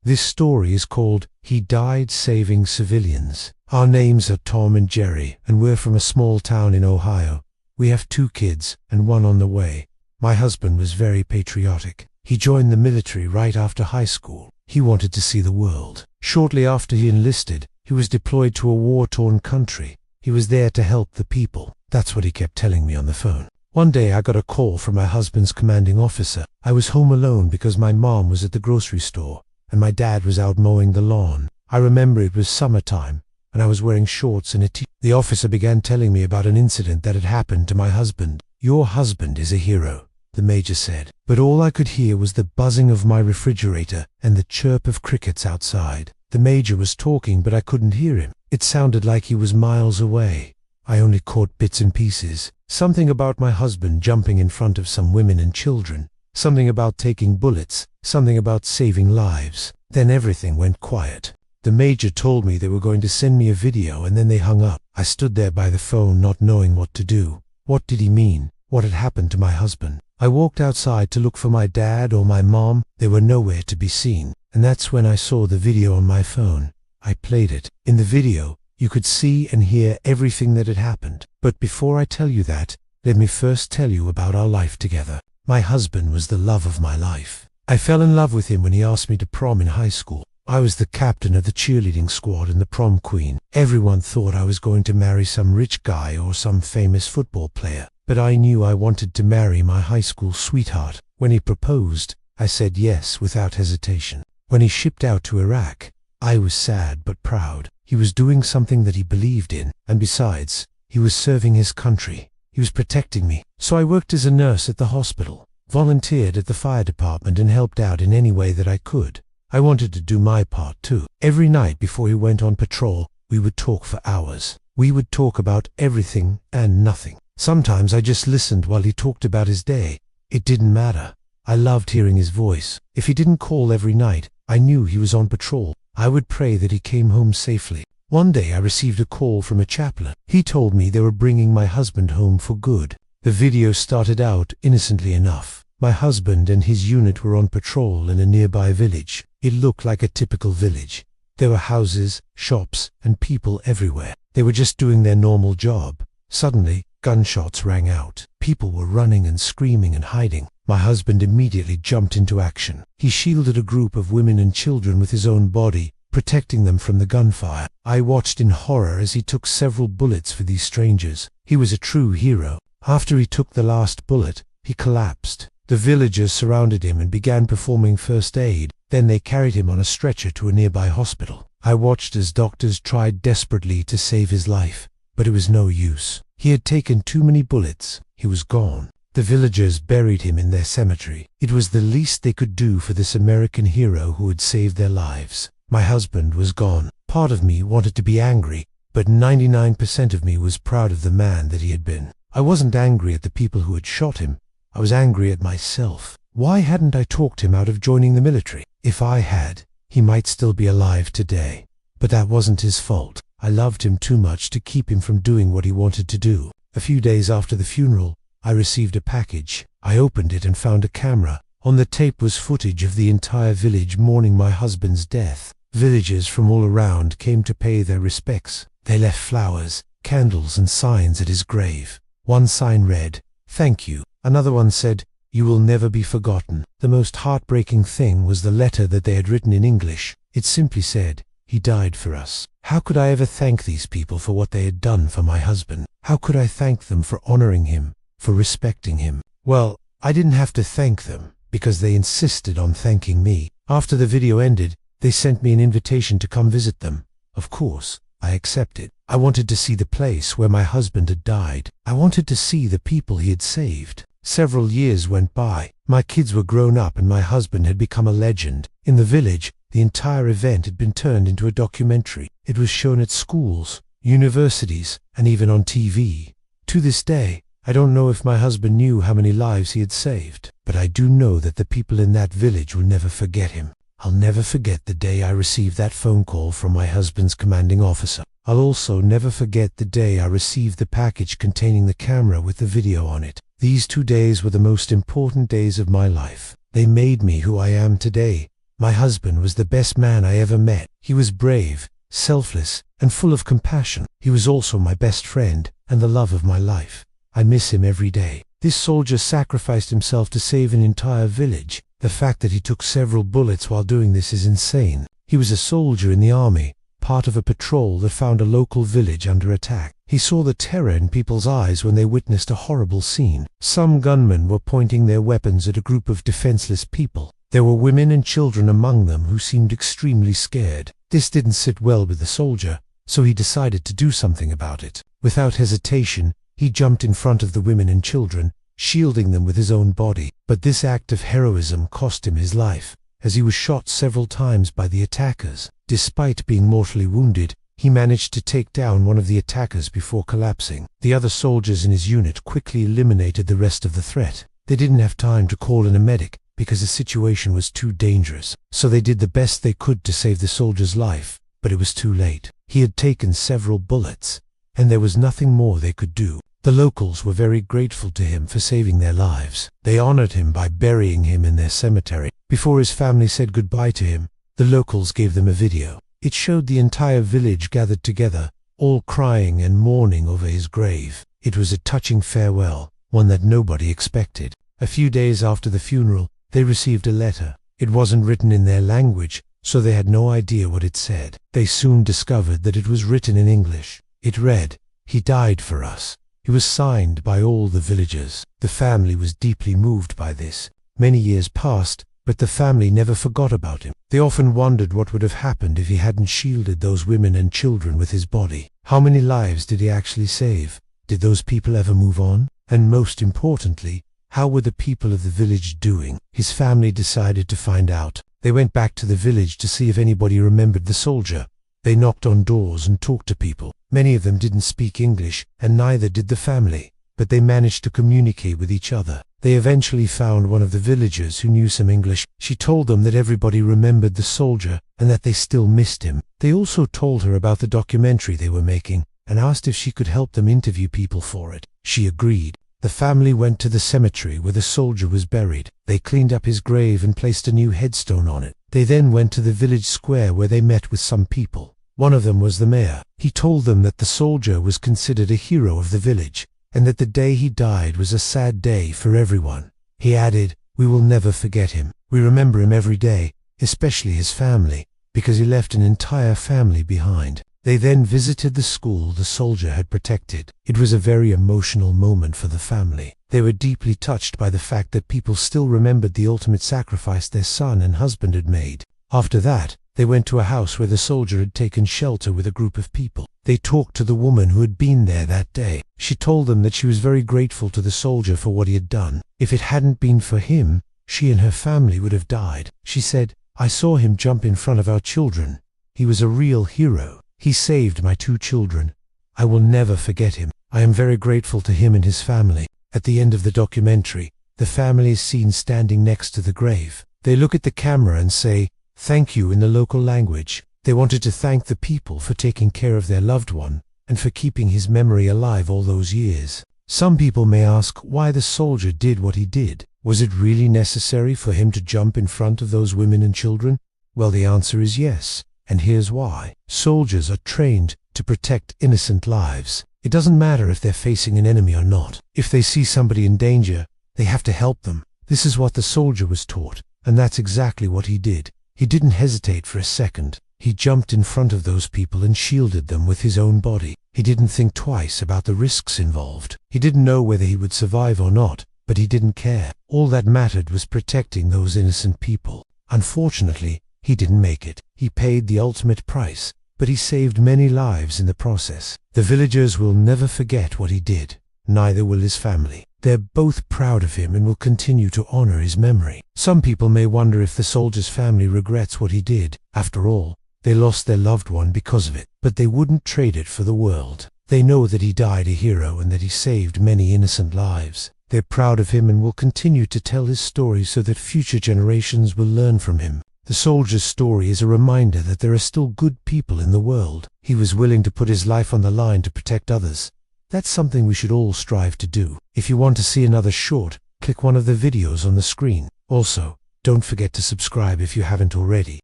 This story is called He Died Saving Civilians. Our names are Tom and Jerry, and we're from a small town in Ohio. We have 2 kids and 1 on the way. My husband was very patriotic. He joined the military right after high school. He wanted to see the world. Shortly after he enlisted, he was deployed to a war-torn country. He was there to help the people. That's what he kept telling me on the phone. One day I got a call from my husband's commanding officer. I was home alone because my mom was at the grocery store and my dad was out mowing the lawn. I remember it was summertime and I was wearing shorts and a t-shirt. The officer began telling me about an incident that had happened to my husband. "Your husband is a hero," the major said. But all I could hear was the buzzing of my refrigerator and the chirp of crickets outside. The major was talking, but I couldn't hear him. It sounded like he was miles away. I only caught bits and pieces. Something about my husband jumping in front of some women and children. Something about taking bullets. Something about saving lives. Then everything went quiet. The major told me they were going to send me a video and then they hung up. I stood there by the phone not knowing what to do. What did he mean? What had happened to my husband? I walked outside to look for my dad or my mom. They were nowhere to be seen. And that's when I saw the video on my phone. I played it. In the video, you could see and hear everything that had happened. But before I tell you that, let me first tell you about our life together. My husband was the love of my life. I fell in love with him when he asked me to prom in high school. I was the captain of the cheerleading squad and the prom queen. Everyone thought I was going to marry some rich guy or some famous football player. But I knew I wanted to marry my high school sweetheart. When he proposed, I said yes without hesitation. When he shipped out to Iraq, I was sad but proud. He was doing something that he believed in, and besides, he was serving his country. He was protecting me. So I worked as a nurse at the hospital, volunteered at the fire department and helped out in any way that I could. I wanted to do my part too. Every night before he went on patrol, we would talk for hours. We would talk about everything and nothing. Sometimes I just listened while he talked about his day. It didn't matter. I loved hearing his voice. If he didn't call every night, I knew he was on patrol. I would pray that he came home safely. One day I received a call from a chaplain. He told me they were bringing my husband home for good. The video started out innocently enough. My husband and his unit were on patrol in a nearby village. It looked like a typical village. There were houses, shops, and people everywhere. They were just doing their normal job. Suddenly, gunshots rang out. People were running and screaming and hiding. My husband immediately jumped into action. He shielded a group of women and children with his own body, protecting them from the gunfire. I watched in horror as he took several bullets for these strangers. He was a true hero. After he took the last bullet, he collapsed. The villagers surrounded him and began performing first aid. Then they carried him on a stretcher to a nearby hospital. I watched as doctors tried desperately to save his life, but it was no use. He had taken too many bullets. He was gone. The villagers buried him in their cemetery. It was the least they could do for this American hero who had saved their lives. My husband was gone. Part of me wanted to be angry, but 99% of me was proud of the man that he had been. I wasn't angry at the people who had shot him. I was angry at myself. Why hadn't I talked him out of joining the military? If I had, he might still be alive today. But that wasn't his fault. I loved him too much to keep him from doing what he wanted to do. A few days after the funeral, I received a package. I opened it and found a camera. On the tape was footage of the entire village mourning my husband's death. Villagers from all around came to pay their respects. They left flowers, candles and signs at his grave. One sign read, "Thank you." Another one said, "You will never be forgotten." The most heartbreaking thing was the letter that they had written in English. It simply said, "He died for us." How could I ever thank these people for what they had done for my husband? How could I thank them for honoring him, for respecting him? Well, I didn't have to thank them, because they insisted on thanking me. After the video ended, they sent me an invitation to come visit them. Of course, I accepted. I wanted to see the place where my husband had died. I wanted to see the people he had saved. Several years went by. My kids were grown up and my husband had become a legend. In the village, the entire event had been turned into a documentary. It was shown at schools, universities, and even on TV. To this day, I don't know if my husband knew how many lives he had saved, but I do know that the people in that village will never forget him. I'll never forget the day I received that phone call from my husband's commanding officer. I'll also never forget the day I received the package containing the camera with the video on it. These 2 days were the most important days of my life. They made me who I am today. My husband was the best man I ever met. He was brave, selfless, and full of compassion. He was also my best friend and the love of my life. I miss him every day." This soldier sacrificed himself to save an entire village. The fact that he took several bullets while doing this is insane. He was a soldier in the army, part of a patrol that found a local village under attack. He saw the terror in people's eyes when they witnessed a horrible scene. Some gunmen were pointing their weapons at a group of defenseless people. There were women and children among them who seemed extremely scared. This didn't sit well with the soldier, so he decided to do something about it. Without hesitation, he jumped in front of the women and children, shielding them with his own body. But this act of heroism cost him his life, as he was shot several times by the attackers. Despite being mortally wounded, he managed to take down one of the attackers before collapsing. The other soldiers in his unit quickly eliminated the rest of the threat. They didn't have time to call in a medic because the situation was too dangerous, so they did the best they could to save the soldier's life, but it was too late. He had taken several bullets, and there was nothing more they could do. The locals were very grateful to him for saving their lives. They honored him by burying him in their cemetery. Before his family said goodbye to him, the locals gave them a video. It showed the entire village gathered together, all crying and mourning over his grave. It was a touching farewell, one that nobody expected. A few days after the funeral, they received a letter. It wasn't written in their language, so they had no idea what it said. They soon discovered that it was written in English. It read, "He died for us." It was signed by all the villagers. The family was deeply moved by this. Many years passed, but the family never forgot about him. They often wondered what would have happened if he hadn't shielded those women and children with his body. How many lives did he actually save? Did those people ever move on? And most importantly, how were the people of the village doing? His family decided to find out. They went back to the village to see if anybody remembered the soldier. They knocked on doors and talked to people. Many of them didn't speak English, and neither did the family, but they managed to communicate with each other. They eventually found one of the villagers who knew some English. She told them that everybody remembered the soldier and that they still missed him. They also told her about the documentary they were making and asked if she could help them interview people for it. She agreed. The family went to the cemetery where the soldier was buried. They cleaned up his grave and placed a new headstone on it. They then went to the village square where they met with some people. One of them was the mayor. He told them that the soldier was considered a hero of the village, and that the day he died was a sad day for everyone. He added, "We will never forget him. We remember him every day, especially his family, because he left an entire family behind." They then visited the school the soldier had protected. It was a very emotional moment for the family. They were deeply touched by the fact that people still remembered the ultimate sacrifice their son and husband had made. After that, they went to a house where the soldier had taken shelter with a group of people. They talked to the woman who had been there that day. She told them that she was very grateful to the soldier for what he had done. If it hadn't been for him, she and her family would have died. She said, "I saw him jump in front of our children. He was a real hero. He saved my 2 children. I will never forget him. I am very grateful to him and his family." At the end of the documentary, the family is seen standing next to the grave. They look at the camera and say, "Thank you" in the local language. They wanted to thank the people for taking care of their loved one and for keeping his memory alive all those years. Some people may ask why the soldier did what he did. Was it really necessary for him to jump in front of those women and children? Well, the answer is yes, and here's why. Soldiers are trained to protect innocent lives. It doesn't matter if they're facing an enemy or not. If they see somebody in danger, they have to help them. This is what the soldier was taught, and that's exactly what he did. He didn't hesitate for a second. He jumped in front of those people and shielded them with his own body. He didn't think twice about the risks involved. He didn't know whether he would survive or not, but he didn't care. All that mattered was protecting those innocent people. Unfortunately, he didn't make it. He paid the ultimate price, but he saved many lives in the process. The villagers will never forget what he did. Neither will his family. They're both proud of him and will continue to honor his memory. Some people may wonder if the soldier's family regrets what he did. After all, they lost their loved one because of it, but they wouldn't trade it for the world. They know that he died a hero and that he saved many innocent lives. They're proud of him and will continue to tell his story so that future generations will learn from him. The soldier's story is a reminder that there are still good people in the world. He was willing to put his life on the line to protect others. That's something we should all strive to do. If you want to see another short, click one of the videos on the screen. Also, Don't forget to subscribe if you haven't already.